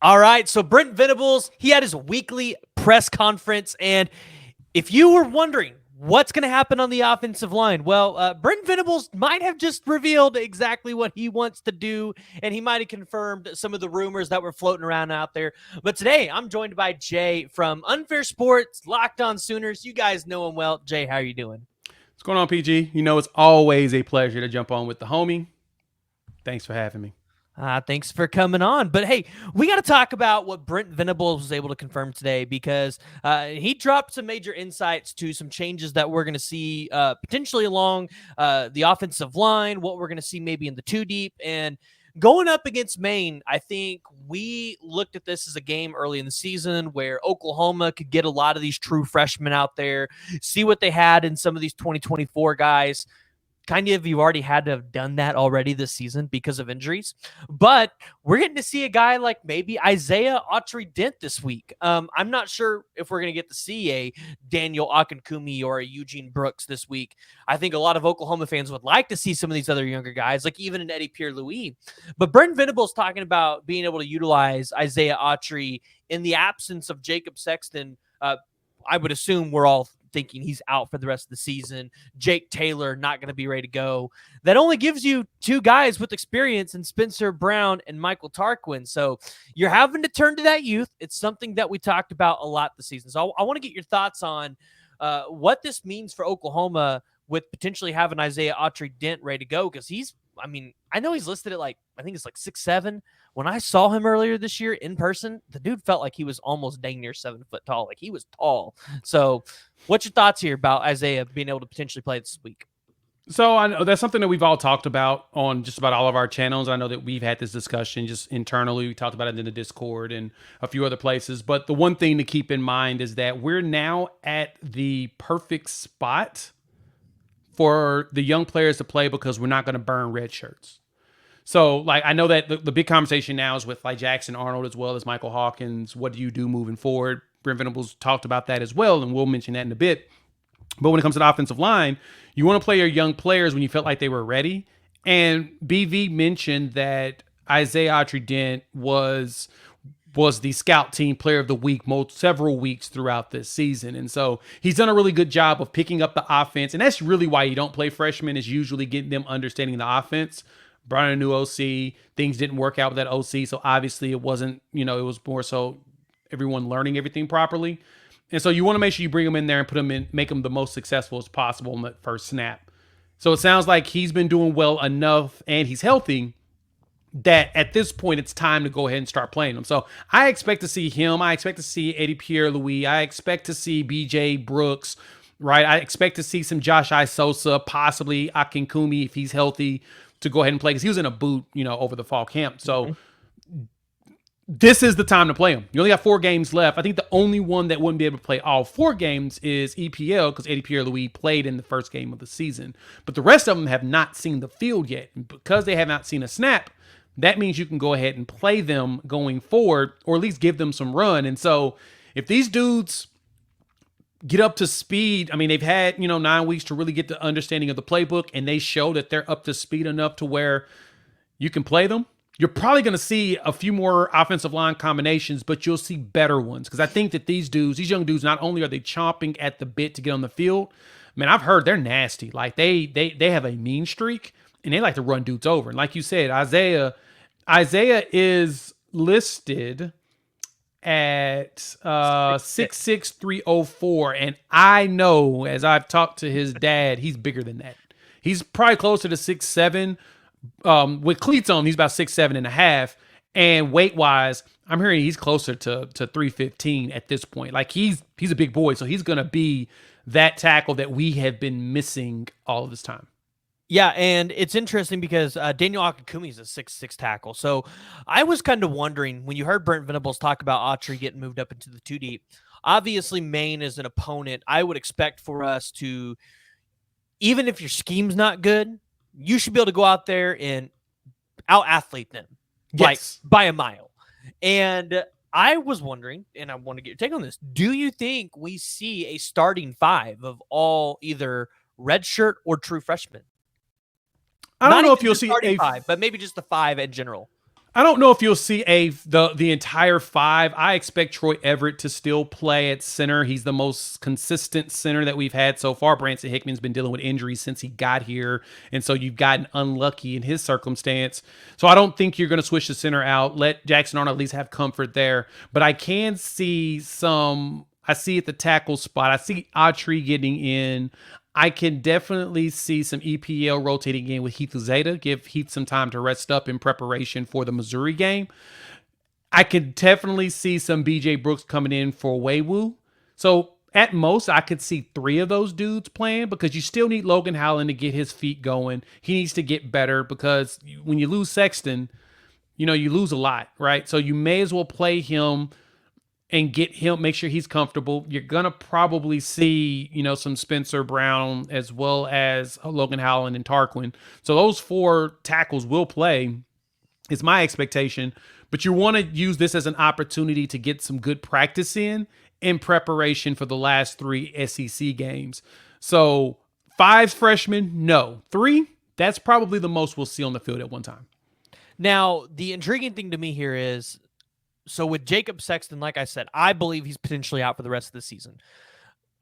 All right, so Brent Venables, he had his weekly press conference, and if you were wondering what's going to happen on the offensive line, well, Brent Venables might have just revealed exactly what he wants to do, and he might have confirmed some of the rumors that were floating around out there. But today, I'm joined by Jay from Unfair Sports, Locked On Sooners. You guys know him well. Jay, how are you doing? What's going on, PG? You know, it's always a pleasure to jump on with the homie. Thanks for having me. Thanks for coming on. But hey, we got to talk about what Brent Venables was able to confirm today because he dropped some major insights to some changes that we're going to see potentially along the offensive line, what we're going to see maybe in the two deep. And going up against Maine, I think we looked at this as a game early in the season where Oklahoma could get a lot of these true freshmen out there, see what they had in some of these 2024 guys. Kind of, you already had to have done that already this season because of injuries. But we're getting to see a guy like maybe Isaiah Autry-Dent this week. I'm not sure if we're going to get to see a Daniel Akinkumi or a Eugene Brooks this week. I think a lot of Oklahoma fans would like to see some of these other younger guys, like even an Eddie Pierre-Louis. But Brent Venables talking about being able to utilize Isaiah Autry in the absence of Jacob Sexton. I would assume we're all thinking he's out for the rest of the season. Jake Taylor not going to be ready to go. That only gives you two guys with experience in Spencer Brown and Michael Tarquin. So you're having to turn to that youth. It's something that we talked about a lot this season. So I want to get your thoughts on what this means for Oklahoma with potentially having Isaiah Autry-Dent ready to go, because I know he's listed at I think it's 6'7". When I saw him earlier this year in person, the dude felt like he was almost dang near 7 foot tall. Like, he was tall. So what's your thoughts here about Isaiah being able to potentially play this week? So I know that's something that we've all talked about on just about all of our channels. I know that we've had this discussion just internally. We talked about it in the Discord and a few other places. But the one thing to keep in mind is that we're now at the perfect spot for the young players to play because we're not going to burn red shirts. So, I know that the big conversation now is with Jackson Arnold as well as Michael Hawkins. What do you do moving forward? Brent Venables talked about that as well, and we'll mention that in a bit. But when it comes to the offensive line, you want to play your young players when you felt like they were ready. And BV mentioned that Isaiah Autry-Dent was the scout team player of the week several weeks throughout this season. And so he's done a really good job of picking up the offense. And that's really why you don't play freshmen, is usually getting them understanding the offense. Brought in a new OC. Things didn't work out with that OC. So obviously it wasn't, it was more so everyone learning everything properly. And so you want to make sure you bring them in there and put them in, make them the most successful as possible in the first snap. So it sounds like he's been doing well enough and he's healthy that at this point it's time to go ahead and start playing him. So I expect to see him. I expect to see Eddie Pierre-Louis. I expect to see BJ Brooks, right? I expect to see some Josh Isosa, possibly Akinkumi if he's healthy, to go ahead and play, because he was in a boot, over the fall camp. So this is the time to play him. You only got 4 games left. I think the only one that wouldn't be able to play all 4 games is EPL, because Eddie Pierre-Louis played in the first game of the season. But the rest of them have not seen the field yet. And because they have not seen a snap, that means you can go ahead and play them going forward, or at least give them some run. And so if these dudes get up to speed, they've had, 9 weeks to really get the understanding of the playbook, and they show that they're up to speed enough to where you can play them. You're probably going to see a few more offensive line combinations, but you'll see better ones. Because I think that these young dudes, not only are they chomping at the bit to get on the field, I've heard they're nasty. Like, they have a mean streak, and they like to run dudes over. And like you said, Isaiah is listed at 6'6", 304, and I know, as I've talked to his dad, he's bigger than that. He's probably closer to 6'7". With cleats on, he's about 6'7.5", and weight wise, I'm hearing he's closer to 315 at this point. Like, he's a big boy, so he's gonna be that tackle that we have been missing all of this time. Yeah, and it's interesting because Daniel Akinkumi is a 6'6" tackle. So I was kind of wondering, when you heard Brent Venables talk about Autry getting moved up into the 2 deep, obviously Maine is an opponent. I would expect for us to, even if your scheme's not good, you should be able to go out there and out-athlete them, yes, by a mile. And I was wondering, and I want to get your take on this, do you think we see a starting 5 of all either redshirt or true freshmen? I don't know if you'll see a 5, but maybe just the 5 in general. I don't know if you'll see the entire five. I expect Troy Everett to still play at center. He's the most consistent center that we've had so far. Branson Hickman's been dealing with injuries since he got here, and so you've gotten unlucky in his circumstance. So I don't think you're going to switch the center out. Let Jackson Arnold at least have comfort there. But I can see some. I see at the tackle spot. I see Autry getting in. I can definitely see some EPL rotating in with Heath Uzeta, give Heath some time to rest up in preparation for the Missouri game. I could definitely see some BJ Brooks coming in for Waywu. So at most, I could see three of those dudes playing because you still need Logan Howland to get his feet going. He needs to get better because when you lose Sexton, you lose a lot, right? So you may as well play him and get him, make sure he's comfortable. You're going to probably see, some Spencer Brown as well as Logan Howland and Tarquin. So those four tackles will play, is my expectation. But you want to use this as an opportunity to get some good practice in preparation for the last three SEC games. So 5 freshmen, no. 3, that's probably the most we'll see on the field at one time. Now, the intriguing thing to me here is, so with Jacob Sexton, like I said, I believe he's potentially out for the rest of the season.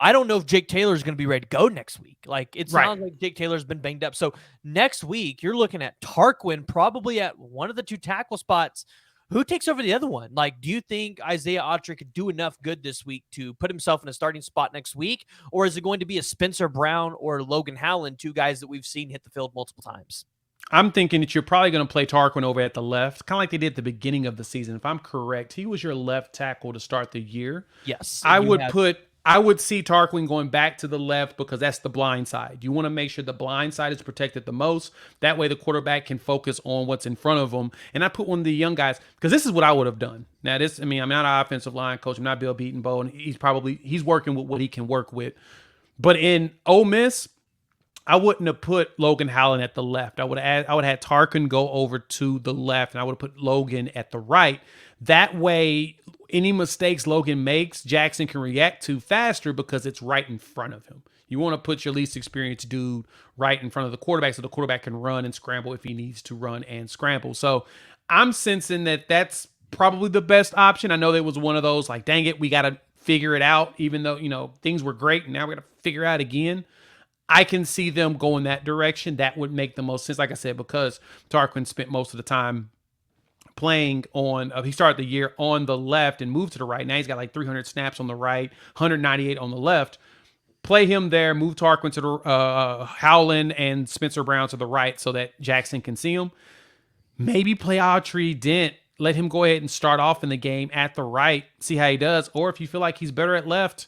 I don't know if Jake Taylor is going to be ready to go next week. Like, it sounds like Jake Taylor's been banged up. So next week, you're looking at Tarquin probably at one of the 2 tackle spots. Who takes over the other one? Like, do you think Isaiah Autry could do enough good this week to put himself in a starting spot next week? Or is it going to be a Spencer Brown or Logan Howland, 2 guys that we've seen hit the field multiple times? I'm thinking that you're probably going to play Tarquin over at the left, kind of like they did at the beginning of the season. If I'm correct, he was your left tackle to start the year. Yes. I would see Tarquin going back to the left because that's the blind side. You want to make sure the blind side is protected the most. That way the quarterback can focus on what's in front of him. And I put one of the young guys, because this is what I would have done. Now, I'm not an offensive line coach. I'm not Bill Beatonbow, and he's working with what he can work with. But in Ole Miss, I wouldn't have put Logan Howland at the left. I would have had Tarquin go over to the left, and I would have put Logan at the right. That way, any mistakes Logan makes, Jackson can react to faster because it's right in front of him. You want to put your least experienced dude right in front of the quarterback so the quarterback can run and scramble if he needs to run and scramble. So I'm sensing that that's probably the best option. I know there was one of those like, dang it, we got to figure it out, even though, things were great, and now we got to figure out again. I can see them going that direction. That would make the most sense, like I said, because Tarquin spent most of the time playing on, he started the year on the left and moved to the right. Now he's got like 300 snaps on the right, 198 on the left. Play him there, move Tarquin to the Howland and Spencer Brown to the right so that Jackson can see him. Maybe play Autry Dent. Let him go ahead and start off in the game at the right, see how he does. Or if you feel like he's better at left,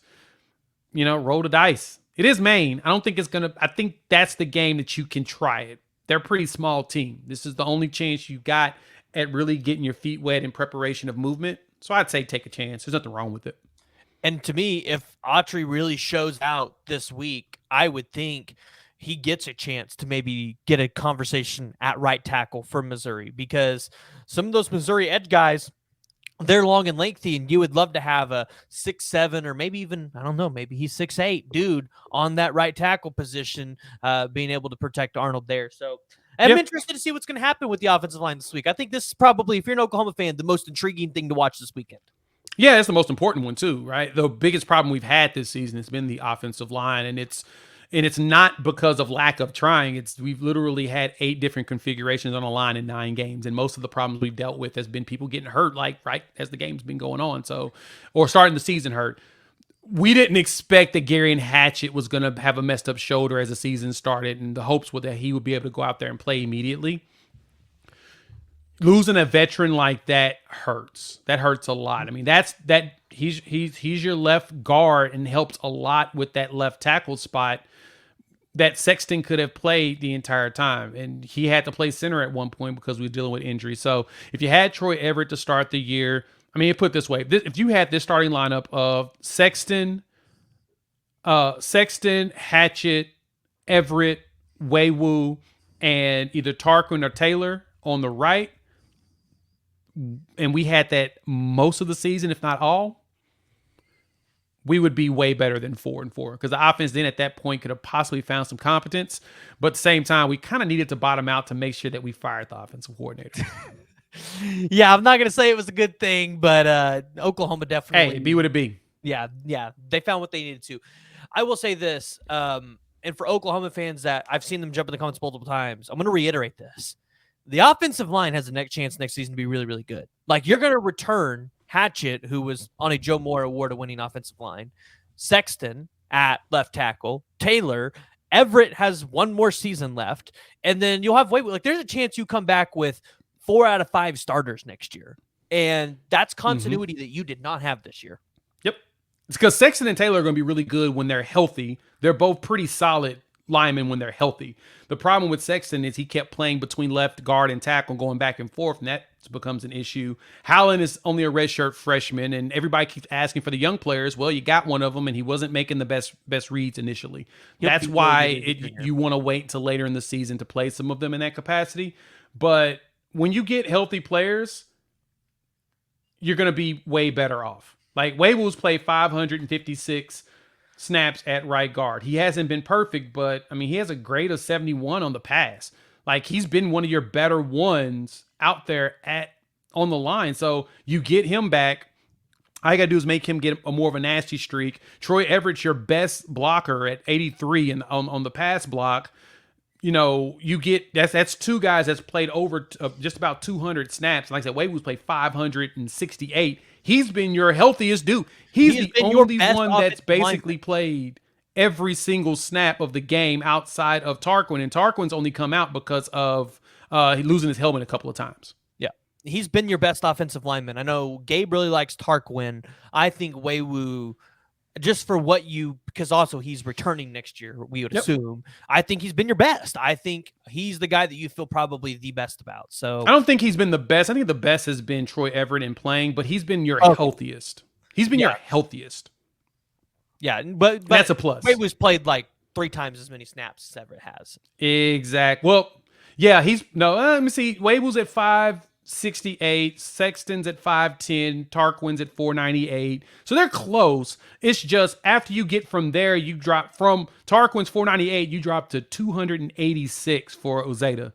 roll the dice. It is Maine. I think that's the game that you can try it. They're a pretty small team. This is the only chance you got at really getting your feet wet in preparation of movement. So I'd say take a chance. There's nothing wrong with it. And to me, if Autry really shows out this week, I would think he gets a chance to maybe get a conversation at right tackle for Missouri, because some of those Missouri edge guys, they're long and lengthy, and you would love to have a 6'7", or maybe even, I don't know, maybe he's 6'8" dude on that right tackle position, being able to protect Arnold there. So I'm interested to see what's going to happen with the offensive line this week. I think this is probably, if you're an Oklahoma fan, the most intriguing thing to watch this weekend. Yeah, that's the most important one too, right? The biggest problem we've had this season has been the offensive line, and it's not because of lack of trying. We've literally had 8 different configurations on a line in 9 games, and most of the problems we've dealt with has been people getting hurt, like right as the game's been going on, or starting the season hurt. We didn't expect that Gary Hatchett was going to have a messed up shoulder as the season started, and the hopes were that he would be able to go out there and play immediately. Losing a veteran like that hurts. That hurts a lot. I mean, he's your left guard and helps a lot with that left tackle spot that Sexton could have played the entire time. And he had to play center at one point because we were dealing with injury. So if you had Troy Everett to start the year, put it this way, if you had this starting lineup of Sexton, Hatchett, Everett, Waywu, and either Tarquin or Taylor on the right, and we had that most of the season, if not all, we would be way better than 4-4, because the offense then at that point could have possibly found some competence. But at the same time, we kind of needed to bottom out to make sure that we fired the offensive coordinator. Yeah, I'm not gonna say it was a good thing, but Oklahoma Hey, be definitely. what it be. Yeah, they found what they needed to. I will say this, and for Oklahoma fans that I've seen them jump in the comments multiple times, I'm going to reiterate this: the offensive line has a next chance next season to be really, really good. Like you're going to return Hatchett, who was on a Joe Moore award-winning offensive line, Sexton at left tackle, Taylor. Everett has one more season left, and then you'll have like there's a chance you come back with 4 out of 5 starters next year, and that's continuity that you did not have this year. Yep. It's because Sexton and Taylor are going to be really good when they're healthy. They're both pretty solid linemen when they're healthy. The problem with Sexton is he kept playing between left guard and tackle, going back and forth, and that becomes an issue. Howland is only a redshirt freshman, and everybody keeps asking for the young players. Well, you got one of them, and he wasn't making the best reads initially. Yep, That's why you want to wait until later in the season to play some of them in that capacity. But when you get healthy players, you're going to be way better off. Like Wables played 556 snaps at right guard. He hasn't been perfect, but I mean, he has a grade of 71 on the pass. Like he's been one of your better ones out there on the line. So you get him back. All you got to do is make him get a more of a nasty streak. Troy Everett's your best blocker at 83 on the pass block. You know, you get that's 2 guys that's played over just about 200 snaps. Like I said, Wables played 568. He's been your healthiest dude. He's the only one that's basically played every single snap of the game outside of Tarquin. And Tarquin's only come out because of losing his helmet a couple of times. Yeah. He's been your best offensive lineman. I know Gabe really likes Tarquin. I think Weiwu, just for because also he's returning next year, we would assume. I think he's been your best. I think he's the guy that you feel probably the best about. So I don't think he's been the best. I think the best has been Troy Everett in playing, but he's been your healthiest. He's been your healthiest. Yeah, but that's a plus. Waywu's played like 3 times as many snaps as Everett has. Exactly. Well, yeah, let me see. Waywu's at 568, Sexton's at 510, Tarquin's at 498. So they're close. It's just after you get from there, you drop from Tarquin's 498, you drop to 286 for Ozeta.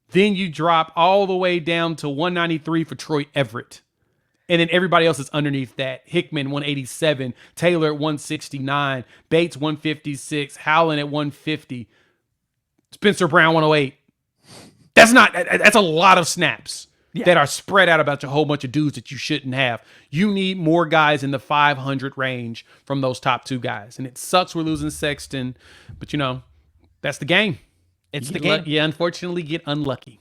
Then you drop all the way down to 193 for Troy Everett. And then everybody else is underneath that. Hickman, 187. Taylor at 169. Bates, 156. Howland at 150. Spencer Brown, 108. That's a lot of snaps that are spread out about a whole bunch of dudes that you shouldn't have. You need more guys in the 500 range from those top 2 guys. And it sucks we're losing Sexton, but that's the game. It's the game. You unfortunately get unlucky.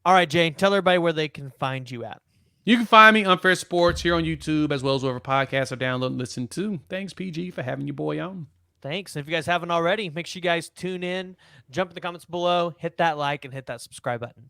All right, Jane, tell everybody where they can find you at. You can find me Unfair Sports here on YouTube, as well as wherever podcasts are download and listen to. Thanks, PG, for having your boy on. Thanks. And if you guys haven't already, make sure you guys tune in, jump in the comments below, hit that like, and hit that subscribe button.